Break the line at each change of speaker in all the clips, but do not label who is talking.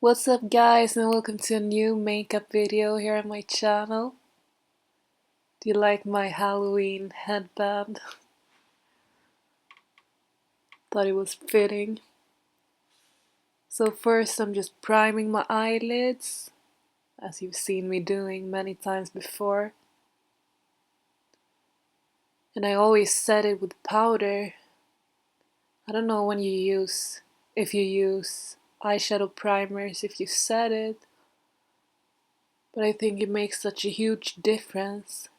What's up guys, and welcome to a new makeup video here on my channel. Do you like my Halloween headband? Thought it was fitting. So first I'm just priming my eyelids, as you've seen me doing many times before. And I always set it with powder. I don't know if you use eyeshadow primers if you set it, but I think it makes such a huge difference.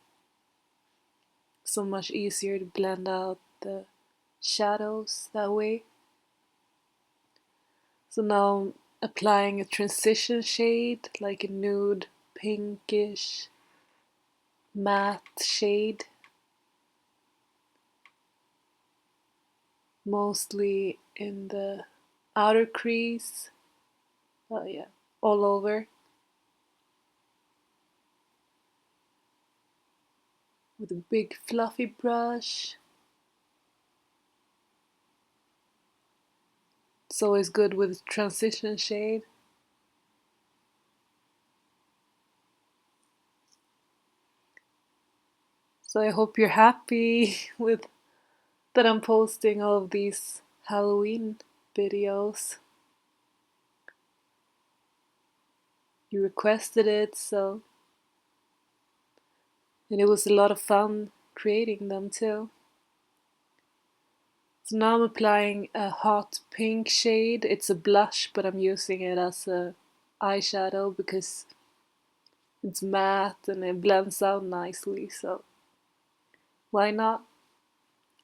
So much easier to blend out the shadows that way. So now I'm applying a transition shade, like a nude pinkish matte shade, mostly in the outer crease, yeah, all over, with a big fluffy brush. It's always good with transition shade. So I hope you're happy with that I'm posting all of these Halloween videos. You requested it, and it was a lot of fun creating them too. So now I'm applying a hot pink shade. It's a blush, but I'm using it as a eyeshadow because it's matte and it blends out nicely, so why not?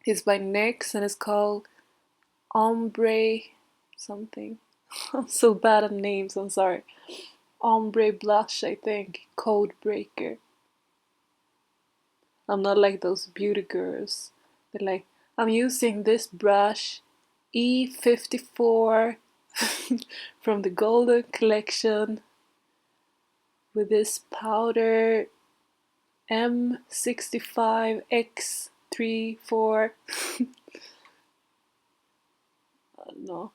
It's by NYX and it's called Ombre something. I'm so bad at names, I'm sorry. Ombre blush, I think. Code breaker. I'm not like those beauty girls. They're like, I'm using this brush E54 from the Golden Collection with this powder M65X34. I don't know.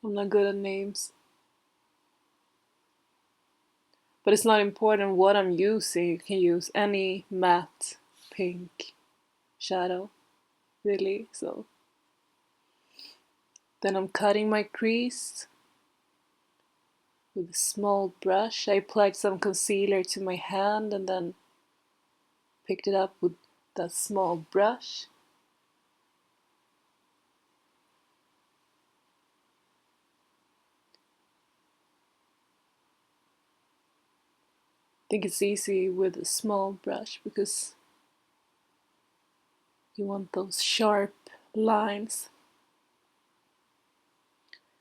I'm not good at names. But it's not important what I'm using. You can use any matte pink shadow, really. So then I'm cutting my crease with a small brush. I applied some concealer to my hand and then picked it up with that small brush. I think it's easy with a small brush because you want those sharp lines.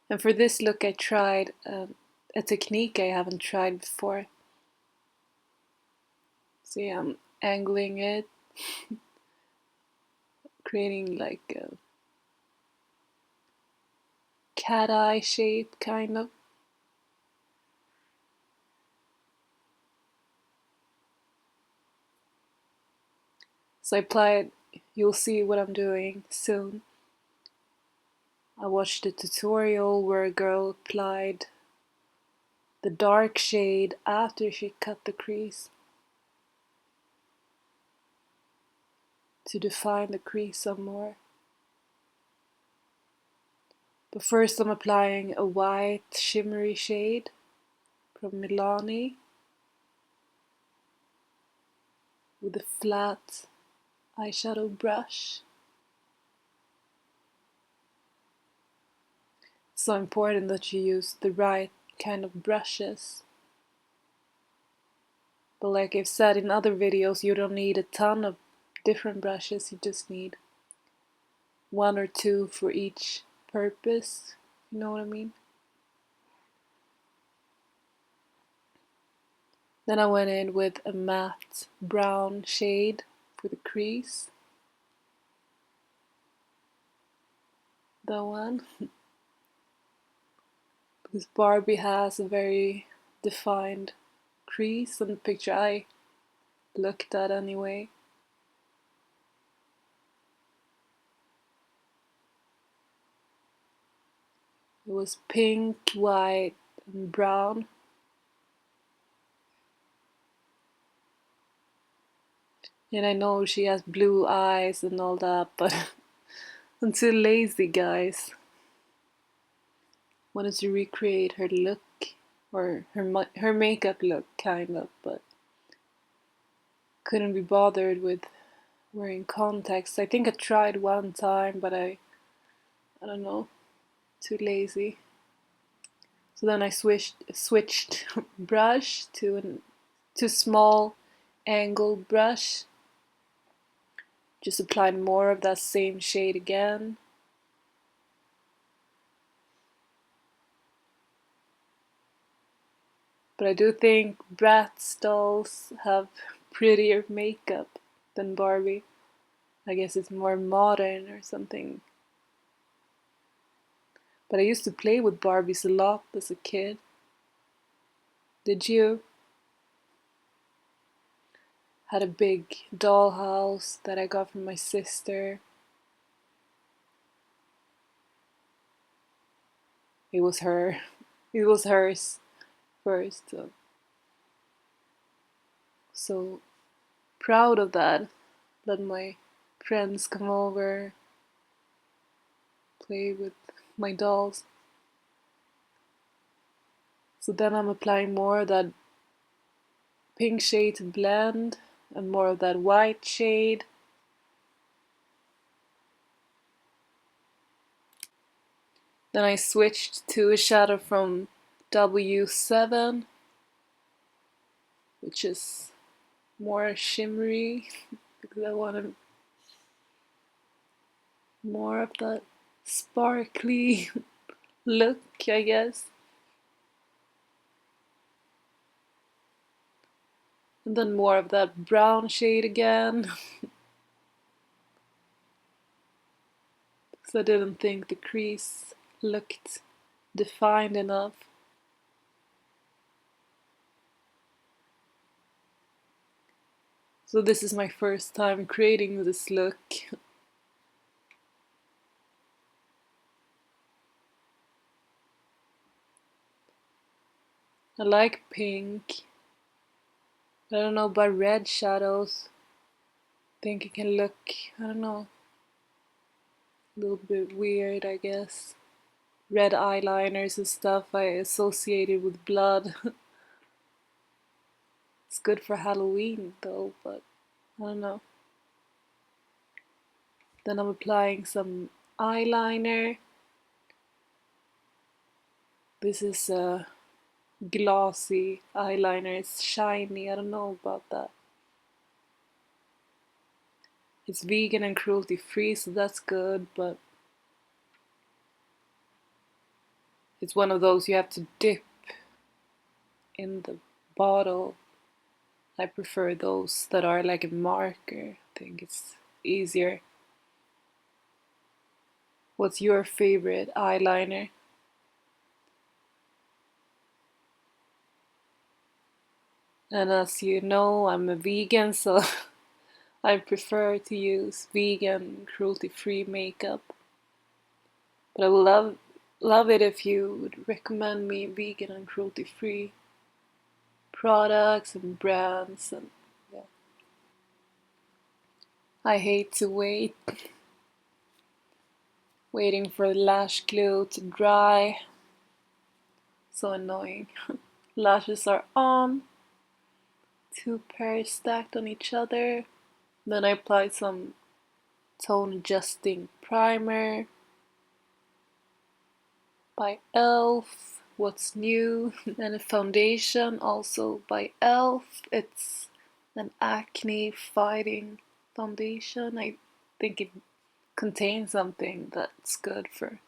And for this look I tried a technique I haven't tried before. So yeah, I'm angling it, creating like a cat eye shape, kind of. So I applied, you'll see what I'm doing soon. I watched a tutorial where a girl applied the dark shade after she cut the crease to define the crease some more. But first I'm applying a white shimmery shade from Milani with a flat eyeshadow brush. It's so important that you use the right kind of brushes. But like I've said in other videos, you don't need a ton of different brushes, you just need one or two for each purpose, you know what I mean? Then I went in with a matte brown shade for the crease. That one. Because Barbie has a very defined crease on the picture I looked at anyway. It was pink, white, and brown. And I know she has blue eyes and all that, but I'm too lazy, guys. Wanted to recreate her look, or her makeup look, kind of, but couldn't be bothered with wearing contacts. I think I tried one time, but I don't know, too lazy. So then I switched brush to small angle brush. Just applied more of that same shade again. But I do think Bratz dolls have prettier makeup than Barbie. I guess it's more modern or something. But I used to play with Barbies a lot as a kid. Did you? Had a big dollhouse that I got from my sister. It was her. It was hers first. So proud of that. Let my friends come over, play with my dolls. So then I'm applying more of that pink shade to blend and more of that white shade. Then I switched to a shadow from W7, which is more shimmery because I wanted more of that sparkly look, I guess. And then more of that brown shade again. Because I didn't think the crease looked defined enough. So this is my first time creating this look. I like pink. I don't know about red shadows. I think it can look, I don't know, a little bit weird, I guess. Red eyeliners and stuff I associated with blood. It's good for Halloween though, but I don't know. Then I'm applying some eyeliner. This is a glossy eyeliner. It's shiny. I don't know about that. It's vegan and cruelty free, so that's good, but it's one of those you have to dip in the bottle. I prefer those that are like a marker. I think it's easier. What's your favorite eyeliner? And as you know, I'm a vegan, so I prefer to use vegan, cruelty-free makeup. But I would love it if you would recommend me vegan and cruelty-free products and brands, and yeah. I hate to waiting for the lash glue to dry. So annoying. Lashes are on, two pairs stacked on each other. Then I applied some tone adjusting primer by e.l.f. What's New? And a foundation also by e.l.f. It's an acne fighting foundation. I think it contains something that's good for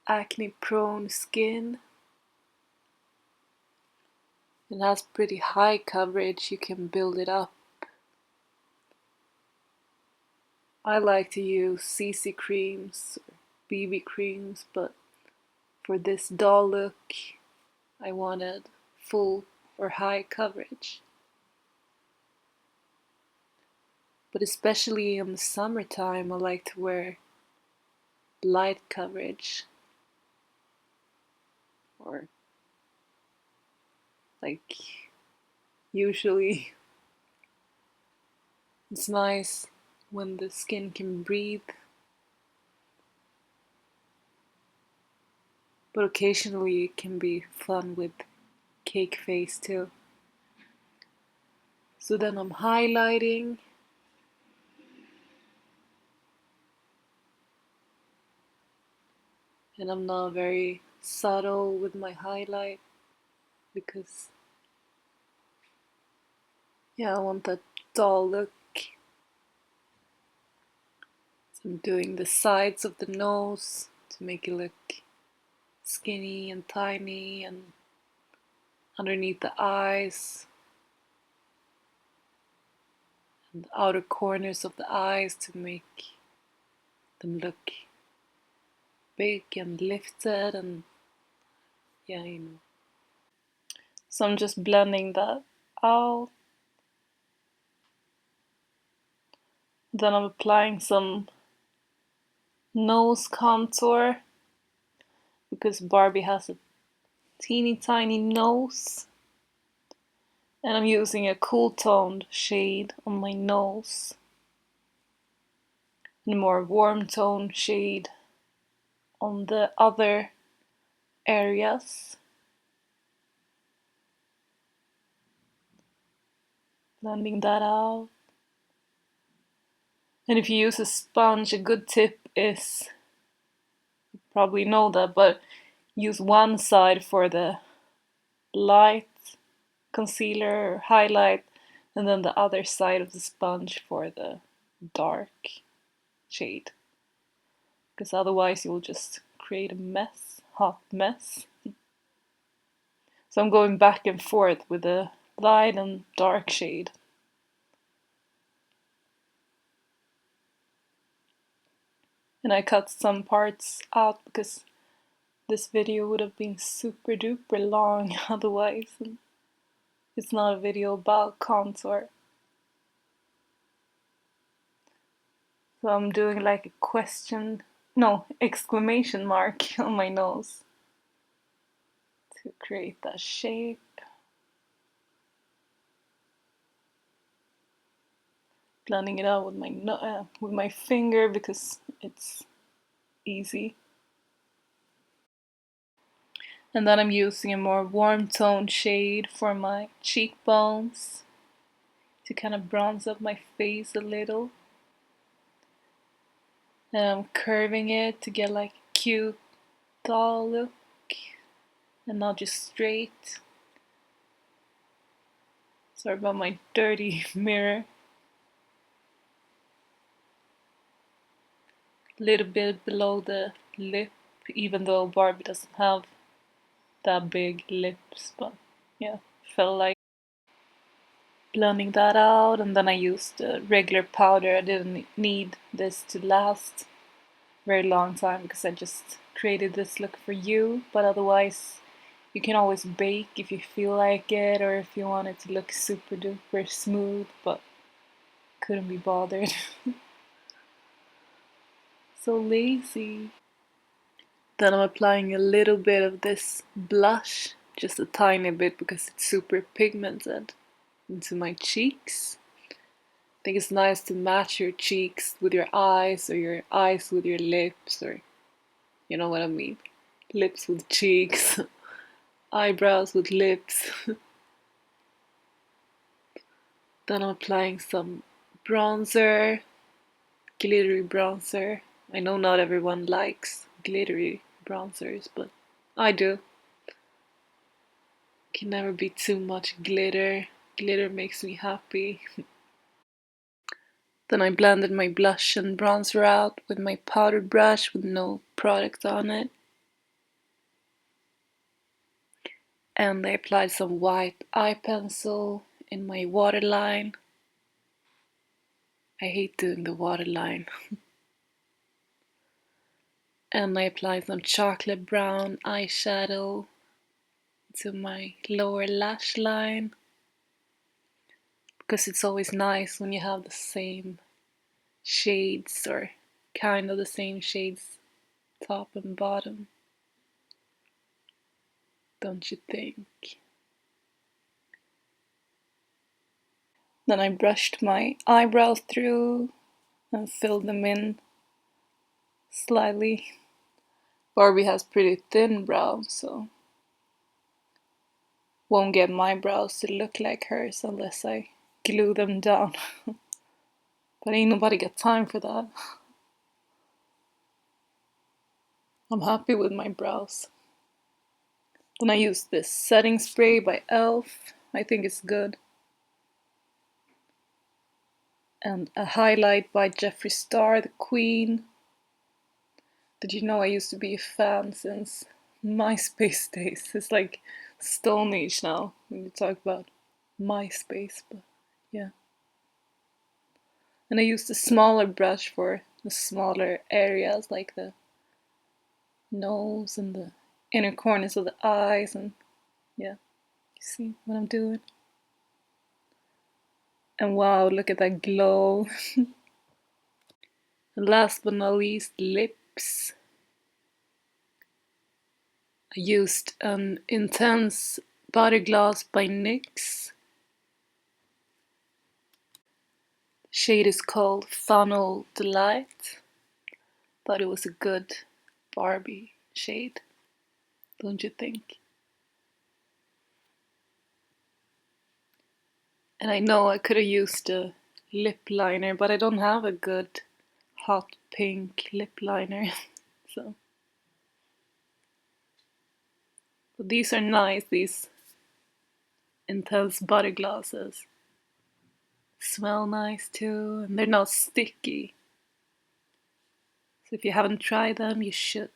acne prone skin. It has pretty high coverage, you can build it up. I like to use CC creams or BB creams, but for this doll look I wanted full or high coverage. But especially in the summertime I like to wear light coverage, or like usually it's nice when the skin can breathe, but occasionally it can be fun with cake face too. So then I'm highlighting, and I'm not very subtle with my highlight because, yeah, I want that doll look. So I'm doing the sides of the nose to make it look skinny and tiny, and underneath the eyes and the outer corners of the eyes to make them look big and lifted, and yeah, you know. So I'm just blending that out. Then I'm applying some nose contour because Barbie has a teeny tiny nose, and I'm using a cool toned shade on my nose and a more warm toned shade on the other areas. Blending that out. And if you use a sponge, a good tip is, you probably know that, but use one side for the light concealer or highlight, and then the other side of the sponge for the dark shade. Because otherwise you'll just create a mess, hot mess. So I'm going back and forth with the light and dark shade. And I cut some parts out because this video would have been super duper long otherwise. And it's not a video about contour. So I'm doing like a exclamation mark on my nose to create that shape. Blending it out with my finger because it's easy. And then I'm using a more warm tone shade for my cheekbones to kind of bronze up my face a little. And I'm curving it to get like a cute doll look and not just straight. Sorry about my dirty mirror. A little bit below the lip, even though Barbie doesn't have that big lips, but yeah, felt like blending that out. And then I used the regular powder. I didn't need this to last very long time because I just created this look for you, but otherwise you can always bake if you feel like it, or if you want it to look super duper smooth, but couldn't be bothered. So lazy. Then I'm applying a little bit of this blush, just a tiny bit because it's super pigmented, into my cheeks. I think it's nice to match your cheeks with your eyes, or your eyes with your lips, or you know what I mean. Lips with cheeks, eyebrows with lips. Then I'm applying some bronzer, glittery bronzer. I know not everyone likes glittery bronzers, but I do. Can never be too much glitter. Glitter makes me happy. Then I blended my blush and bronzer out with my powder brush with no product on it. And I applied some white eye pencil in my waterline. I hate doing the waterline. And I applied some chocolate brown eyeshadow to my lower lash line, because it's always nice when you have the same shades, or kind of the same shades top and bottom, don't you think? Then I brushed my eyebrows through and filled them in slightly. Barbie has pretty thin brows, so won't get my brows to look like hers unless I glue them down. But ain't nobody got time for that. I'm happy with my brows. Then I used this setting spray by e.l.f. I think it's good. And a highlight by Jeffree Star, the Queen. Did you know I used to be a fan since MySpace days? It's like Stone Age now when you talk about MySpace, but yeah. And I used a smaller brush for the smaller areas like the nose and the inner corners of the eyes, and yeah, you see what I'm doing? And wow, look at that glow. And last but not least, lips. I used an intense body gloss by NYX. The shade is called Funnel Delight. Thought it was a good Barbie shade, don't you think? And I know I could have used a lip liner, but I don't have a good hot pink lip liner. So, but these are nice, these intense body glosses. Smell nice too, and they're not sticky. So if you haven't tried them, you should.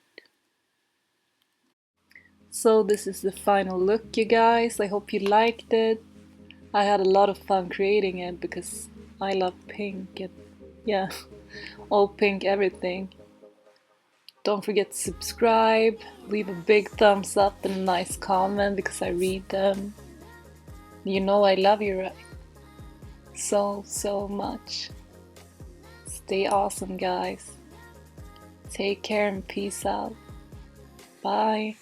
So this is the final look, you guys. I hope you liked it. I had a lot of fun creating it because I love pink and yeah, all pink everything. Don't forget to subscribe, leave a big thumbs up and a nice comment because I read them. You know I love you, right? So much. Stay awesome, guys. Take care and peace out. Bye.